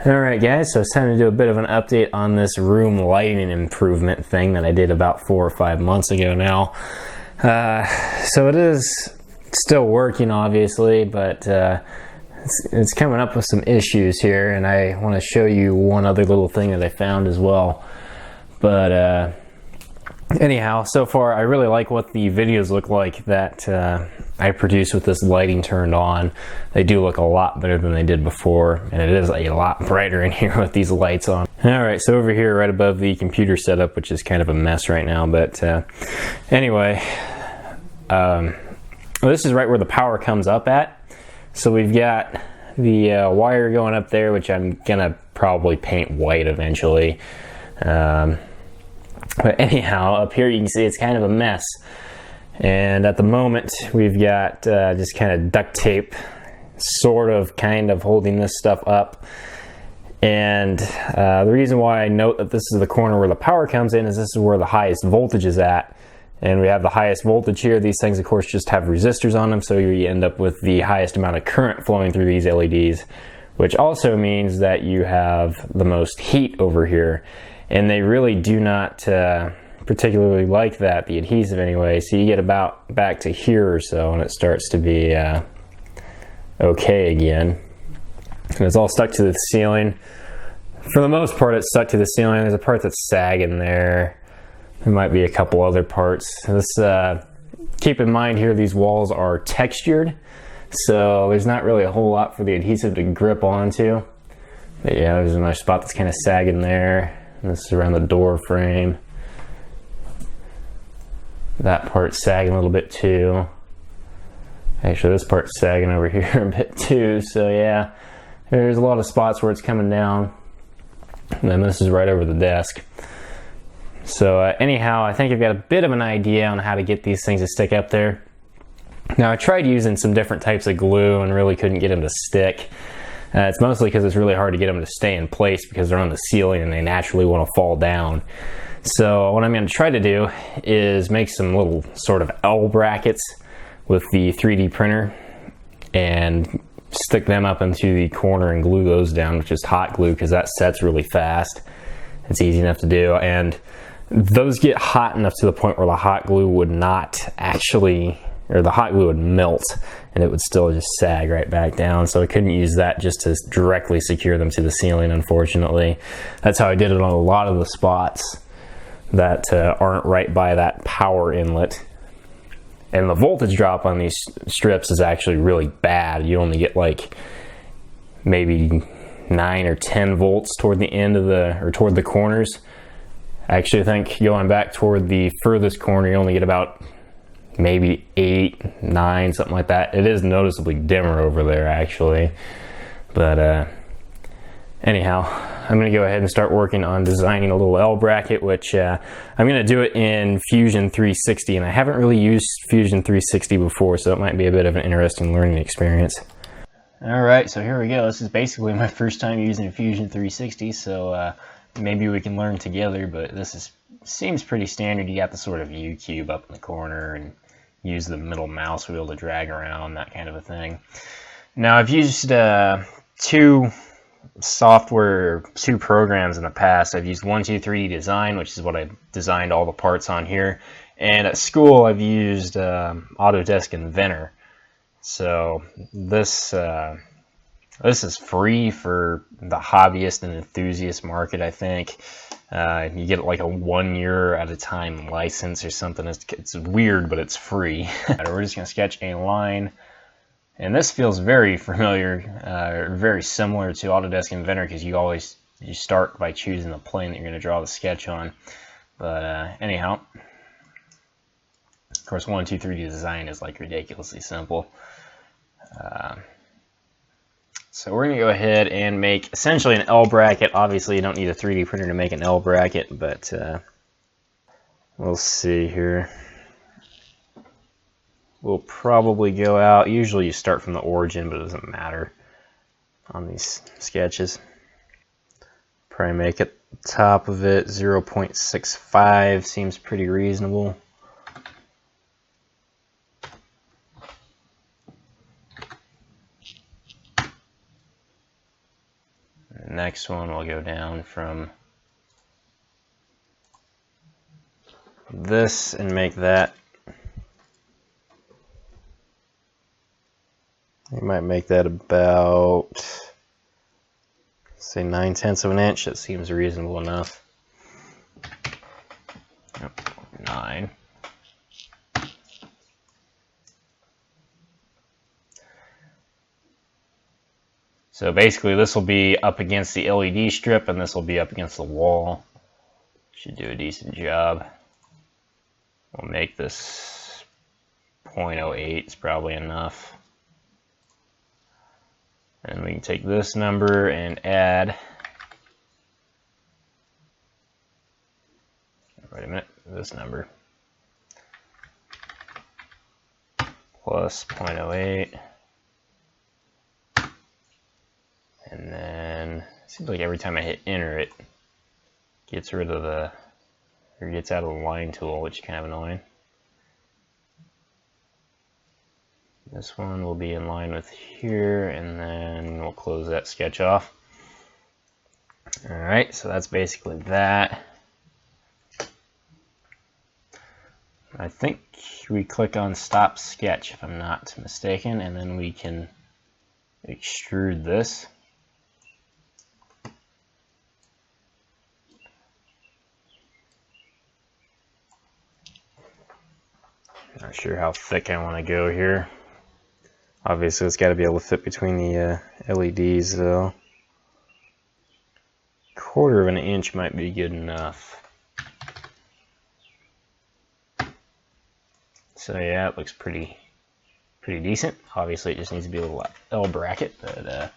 Alright guys, so it's time to do a bit of an update on this room lighting improvement thing that I did about 4 or 5 months ago now. So it is still working obviously, but it's coming up with some issues here, and I want to show you one other little thing that I found as well. But anyhow, so far I really like what the videos look like that I produce with this lighting turned on. They do look a lot better than they did before, and it is a lot brighter in here with these lights on. Alright, so over here right above the computer setup, which is kind of a mess right now, but anyway, this is right where the power comes up at. So we've got the wire going up there, which I'm gonna probably paint white eventually. But anyhow, up here you can see it's kind of a mess. And at the moment, we've got just kind of duct tape, kind of holding this stuff up. And the reason why I note that this is the corner where the power comes in is this is where the highest voltage is at. And we have the highest voltage here. These things, of course, just have resistors on them, so you end up with the highest amount of current flowing through these LEDs, which also means that you have the most heat over here. And they really do not particularly like that, the adhesive anyway, so you get about back to here or so and it starts to be okay again. And it's all stuck to the ceiling. For the most part it's stuck to the ceiling. There's a part that's sagging there. There might be a couple other parts. Keep in mind here, these walls are textured, so there's not really a whole lot for the adhesive to grip onto. But yeah, there's another spot that's kind of sagging there. And this is around the door frame. That part's sagging a little bit too. Actually, this part's sagging over here a bit too, so yeah. There's a lot of spots where it's coming down. And then this is right over the desk. So anyhow, I think I've got a bit of an idea on how to get these things to stick up there. Now I tried using some different types of glue and really couldn't get them to stick. It's mostly because it's really hard to get them to stay in place because they're on the ceiling and they naturally want to fall down. So what I'm going to try to do is make some little sort of L brackets with the 3D printer and stick them up into the corner and glue those down, which is hot glue because that sets really fast. It's easy enough to do, and those get hot enough to the point where the hot glue would not actually, or the hot glue would melt and it would still just sag right back down. So I couldn't use that just to directly secure them to the ceiling, unfortunately. That's how I did it on a lot of the spots that aren't right by that power inlet. And the voltage drop on these strips is actually really bad. You only get like maybe 9 or 10 volts toward the end of toward the corners. I actually think going back toward the furthest corner, you only get about maybe 8, 9, something like that. It is noticeably dimmer over there actually. But anyhow, I'm going to go ahead and start working on designing a little L bracket, which I'm going to do it in Fusion 360, and I haven't really used Fusion 360 before, so it might be a bit of an interesting learning experience. Alright, so here we go. This is basically my first time using Fusion 360, so maybe we can learn together, but seems pretty standard. You got the sort of U cube up in the corner and use the middle mouse wheel to drag around, that kind of a thing. Now I've used two programs in the past. I've used 123D Design, which is what I designed all the parts on here, and at school I've used Autodesk Inventor. So this is free for the hobbyist and enthusiast market, I think. You get like a 1 year at a time license or something. It's weird, but it's free. We're just going to sketch a line. And this feels very familiar, very similar to Autodesk Inventor, because you start by choosing the plane that you're going to draw the sketch on. But anyhow, of course 123D Design is like ridiculously simple. So we're going to go ahead and make essentially an L bracket. Obviously you don't need a 3D printer to make an L bracket, but we'll see here. We'll probably go out, usually you start from the origin, but it doesn't matter on these sketches. Probably make it top of it 0.65 seems pretty reasonable. next one will go down from this and make that. You might make that about, say, 9/10 of an inch. That seems reasonable enough. Yep, 9. So basically this will be up against the LED strip and this will be up against the wall. Should do a decent job. We'll make this 0.08, it's probably enough. And we can take this number and add, wait a minute, this number, plus 0.08. And then it seems like every time I hit enter, it gets rid of the, or gets out of the line tool, which is kind of annoying. This one will be in line with here, and then we'll close that sketch off. Alright, so that's basically that. I think we click on stop sketch if I'm not mistaken, and then we can extrude this. Not sure how thick I want to go here. Obviously it's got to be able to fit between the LEDs though. 1/4 of an inch might be good enough. So yeah, it looks pretty decent. Obviously it just needs to be a little L bracket, but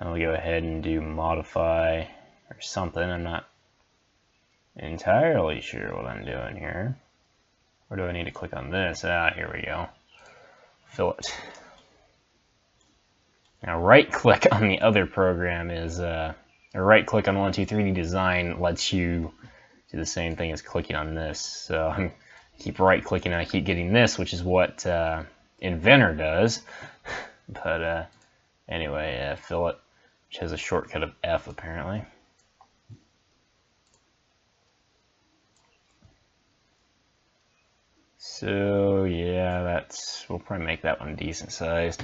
I'll go ahead and do modify or something. I'm not entirely sure what I'm doing here. Or do I need to click on this? Here we go. Fillet. Now right click on the other program is, or right click on 123D Design lets you do the same thing as clicking on this. So I keep right clicking and I keep getting this, which is what Inventor does. But anyway, Fillet, which has a shortcut of F apparently. So yeah, we'll probably make that one decent sized,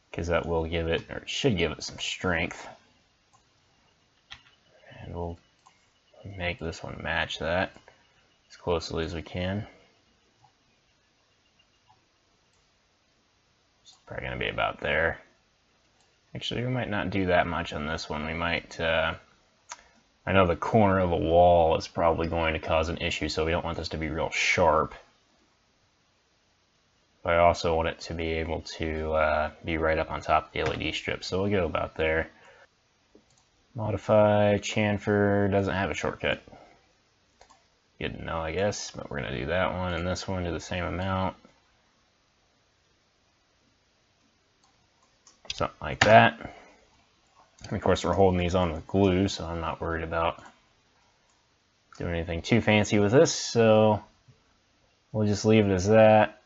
because that will give it, or should give it, some strength. And we'll make this one match that as closely as we can. It's probably going to be about there. Actually, we might not do that much on this one. We might, I know the corner of a wall is probably going to cause an issue, so we don't want this to be real sharp. But I also want it to be able to be right up on top of the LED strip, so we'll go about there. Modify, chamfer doesn't have a shortcut. Good to know, I guess, but we're going to do that one and this one to the same amount. Something like that. And of course we're holding these on with glue, so I'm not worried about doing anything too fancy with this, so we'll just leave it as that.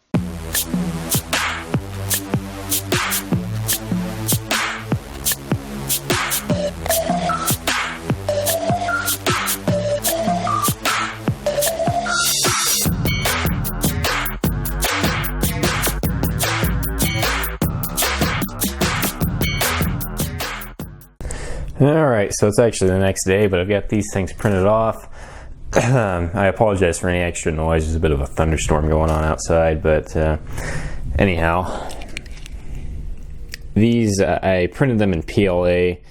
Alright, so it's actually the next day, but I've got these things printed off. I apologize for any extra noise. There's a bit of a thunderstorm going on outside, but anyhow, these I printed them in PLA,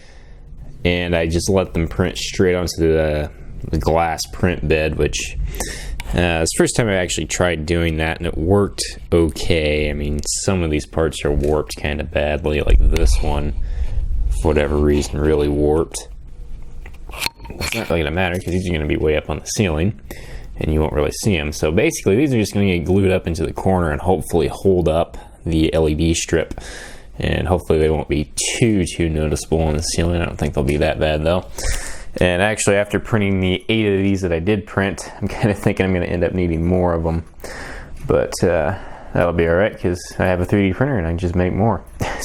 and I just let them print straight onto the glass print bed, which it's the first time I actually tried doing that, and it worked okay. I mean, some of these parts are warped kind of badly, like this one, for whatever reason, really warped. It's not really going to matter because these are going to be way up on the ceiling and you won't really see them. So basically these are just going to get glued up into the corner and hopefully hold up the LED strip, and hopefully they won't be too noticeable on the ceiling. I don't think they'll be that bad though. And actually, after printing the 8 of these that I did print, I'm kind of thinking I'm going to end up needing more of them. But that'll be alright because I have a 3D printer and I can just make more.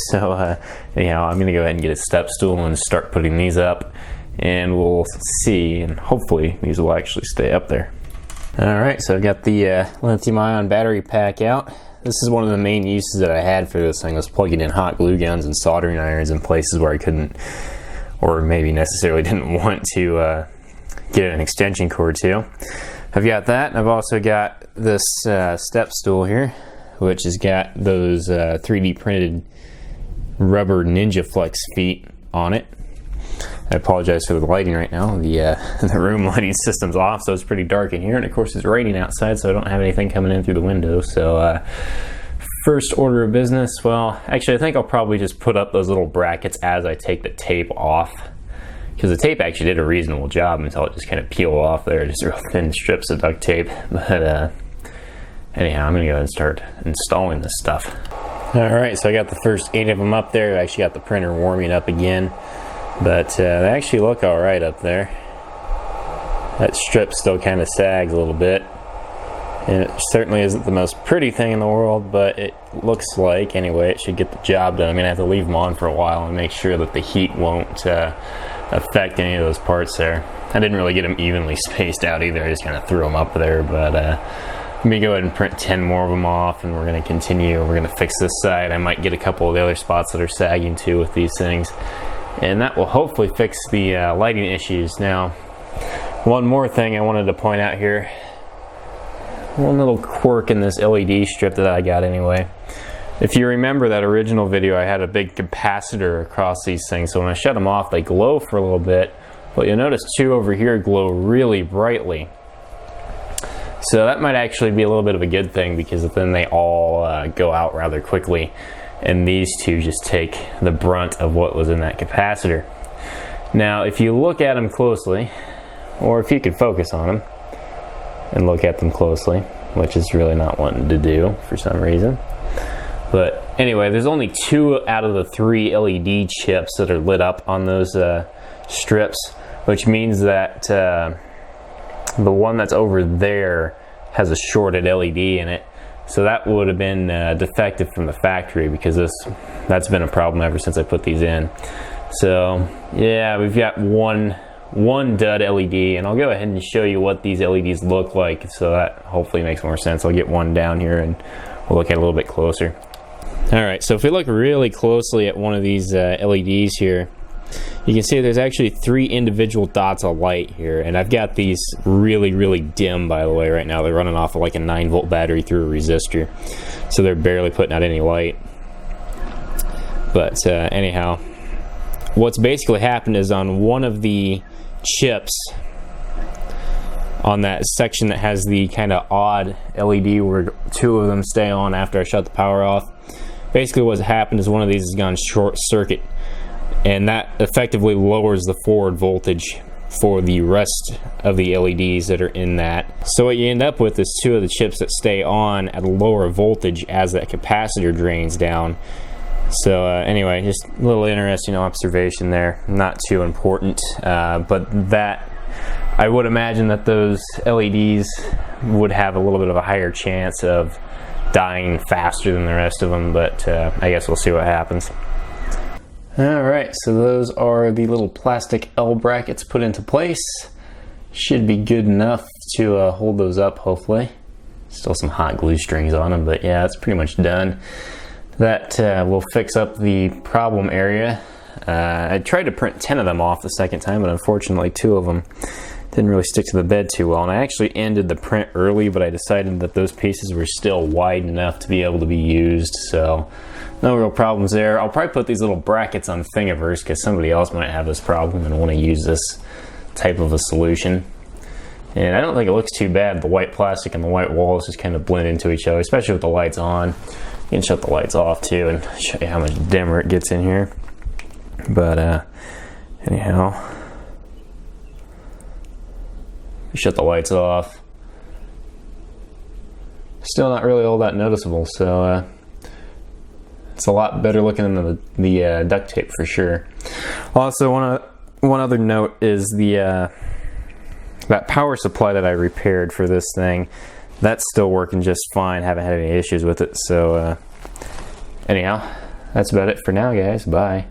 So anyhow, I'm gonna go ahead and get a step stool and start putting these up, and we'll see, and hopefully these will actually stay up there. Alright, so I've got the lithium ion battery pack out. This is one of the main uses that I had for this thing, was plugging in hot glue guns and soldering irons in places where I couldn't, or maybe necessarily didn't want to get an extension cord to. I've got that, and I've also got this step stool here, which has got those 3D printed rubber Ninja Flex feet on it. I apologize for the lighting right now. The room lighting system's off, so it's pretty dark in here, and of course it's raining outside, so I don't have anything coming in through the window. So first order of business, well, actually I think I'll probably just put up those little brackets as I take the tape off, because the tape actually did a reasonable job until it just kind of peeled off there, just real thin strips of duct tape. But anyhow, I'm gonna go ahead and start installing this stuff. Alright, so I got the first 8 of them up there. I actually got the printer warming up again, but they actually look alright up there. That strip still kind of sags a little bit, and it certainly isn't the most pretty thing in the world, but it looks like, anyway, it should get the job done. I'm gonna have to leave them on for a while and make sure that the heat won't affect any of those parts there. I didn't really get them evenly spaced out either, I just kind of threw them up there. But let me go ahead and print 10 more of them off, and we're going to continue. We're going to fix this side. I might get a couple of the other spots that are sagging too with these things, and that will hopefully fix the lighting issues. Now, one more thing I wanted to point out here, one little quirk in this LED strip that I got anyway. If you remember that original video, I had a big capacitor across these things, so when I shut them off they glow for a little bit, but you'll notice 2 over here glow really brightly. So that might actually be a little bit of a good thing, because then they all go out rather quickly, and these 2 just take the brunt of what was in that capacitor. Now if you look at them closely, or if you could focus on them and look at them closely, which is really not wanting to do for some reason. But anyway, there's only 2 out of the 3 LED chips that are lit up on those strips, which means that the one that's over there has a shorted LED in it. So that would have been defective from the factory, because that's been a problem ever since I put these in. So yeah, we've got one dud LED, and I'll go ahead and show you what these LEDs look like, so that hopefully makes more sense. I'll get one down here and we'll look at it a little bit closer. Alright, so if we look really closely at one of these LEDs here, you can see there's actually 3 individual dots of light here, and I've got these really dim, by the way, right now. They're running off of like a 9-volt battery through a resistor, so they're barely putting out any light. But anyhow, what's basically happened is on one of the chips, on that section that has the kind of odd LED where 2 of them stay on after I shut the power off, basically what's happened is one of these has gone short circuit, and that effectively lowers the forward voltage for the rest of the LEDs that are in that. So what you end up with is 2 of the chips that stay on at a lower voltage as that capacitor drains down. So anyway, just a little interesting observation there. Not too important, but that, I would imagine that those LEDs would have a little bit of a higher chance of dying faster than the rest of them, but I guess we'll see what happens. Alright, so those are the little plastic L brackets put into place. Should be good enough to hold those up, hopefully. Still some hot glue strings on them, but yeah, it's pretty much done. That will fix up the problem area. I tried to print 10 of them off the second time, but unfortunately 2 of them didn't really stick to the bed too well, and I actually ended the print early, but I decided that those pieces were still wide enough to be able to be used, so no real problems there. I'll probably put these little brackets on Thingiverse, because somebody else might have this problem and want to use this type of a solution. And I don't think it looks too bad. The white plastic and the white walls just kind of blend into each other, especially with the lights on. You can shut the lights off too and show you how much dimmer it gets in here. But anyhow, you shut the lights off. Still not really all that noticeable, so it's a lot better looking than the duct tape for sure. Also, one other note is that power supply that I repaired for this thing, that's still working just fine. Haven't had any issues with it. So anyhow, that's about it for now, guys. Bye.